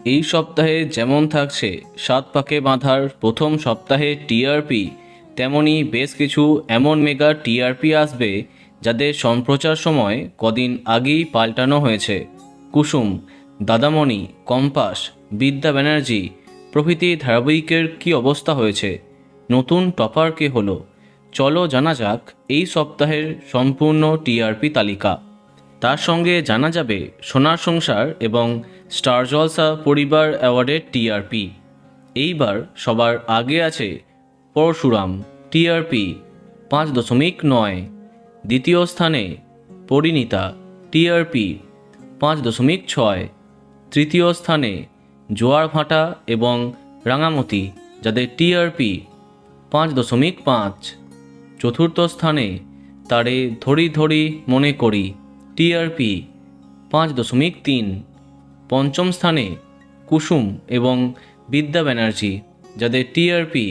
এই সপ্তাহে যেমন থাকছে 7 পাকে বাঁধার প্রথম সপ্তাহে টিআরপি, তেমনি বেশ কিছু এমন মেগা টিআরপি আসবে যাদের সম্প্রচার সময় কদিন আগেই পাল্টানো হয়েছে। কুসুম, দাদামণি, কম্পাস, বিদ্যা ব্যানার্জি প্রভৃতি ধারাবাহিকের কি অবস্থা হয়েছে? নতুন টপার কে হলো? চলো জানা যাক এই সপ্তাহের সম্পূর্ণ টিআরপি তালিকা। তার সঙ্গে জানা যাবে সোনার সংসার এবং স্টার জলসা পরিবার অ্যাওয়ার্ডের টিআরপি। এইবার সবার আগে আছে পরশুরাম, টিআরপি 5.9। দ্বিতীয় স্থানে পরিণীতা, টিআরপি 5.6। তৃতীয় স্থানে জোয়ার ভাটা এবং রাঙামতি, যাদের টিআরপি 5.5। চতুর্থ স্থানে তারে ধরি ধরি মনে করি, টিআরপি 5.3। পঞ্চম স্থানে কুসুম এবং বিদ্যা ব্যানার্জি, যাদের টিআরপি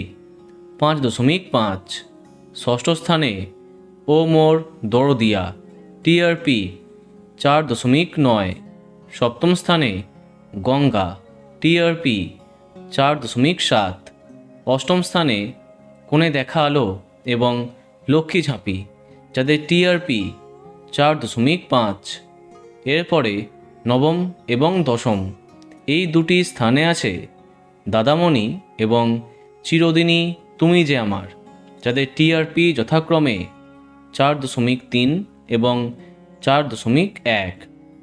5.5। ষষ্ঠ স্থানে ও মোর দরদিয়া, টিআরপি 4.9। সপ্তম স্থানে গঙ্গা, টিআরপি 4.7। অষ্টম স্থানে কোণে দেখা আলো এবং লক্ষ্মী ঝাঁপি, যাদের টিআরপি 4.5। এরপরে নবম এবং দশম এই দুটি স্থানে আছে দাদামণি এবং চিরদিনই তুমি যে আমার, যাদের টিআরপি যথাক্রমে 4.3 এবং 4.1।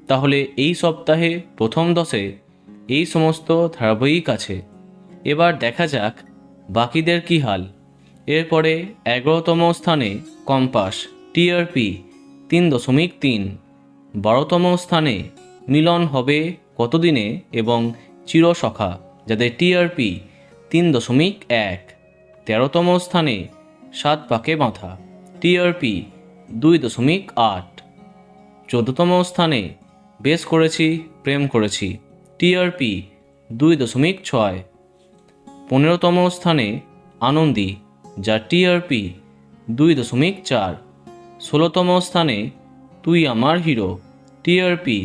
তাহলে এই সপ্তাহে প্রথম 10-এ এই সমস্ত ধারাবাহিক আছে। এবার দেখা যাক বাকিদের কী হাল। এরপরে 11তম স্থানে কম্পাস, টিআরপি 3.3। 12তম স্থানে মিলন হবে কতদিনে এবং চিরসখা, যাদের টিআরপি 3.1। 13তম স্থানে 7 পাকে বাঁধা, টিআরপি 2.8। 14তম স্থানে বেশ করেছি প্রেম করেছি, টিআরপি 2.6। 15তম স্থানে আনন্দী, যার টিআরপি 2.4। 16তম স্থানে তুই আমার হিরো, টিআরপি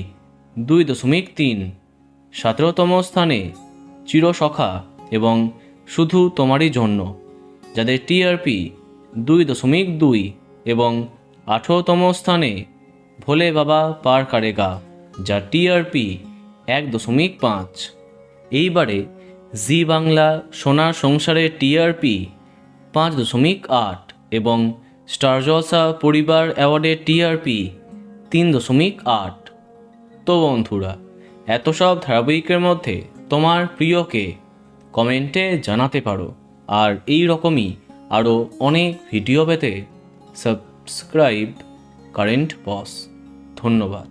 2.3। 17তম স্থানে চিরসখা এবং শুধু তোমারই জন্য, যাদের টিআরপি 2.2। এবং 18তম স্থানে ভোলে বাবা পার কারেগা, যার টিআরপি 1.5। এইবারে জি বাংলা সোনার সংসারের টিআরপি 5.8 এবং স্টার জলসা পরিবার অ্যাওয়ার্ডের টিআরপি 3.8। তো বন্ধুরা, এত সব ধারাবাহিকের মধ্যে তোমার প্রিয়কে কমেন্টে জানাতে পারো। আর এই রকমই আরও অনেক ভিডিও পেতে সাবস্ক্রাইব কারেন্ট বস। ধন্যবাদ।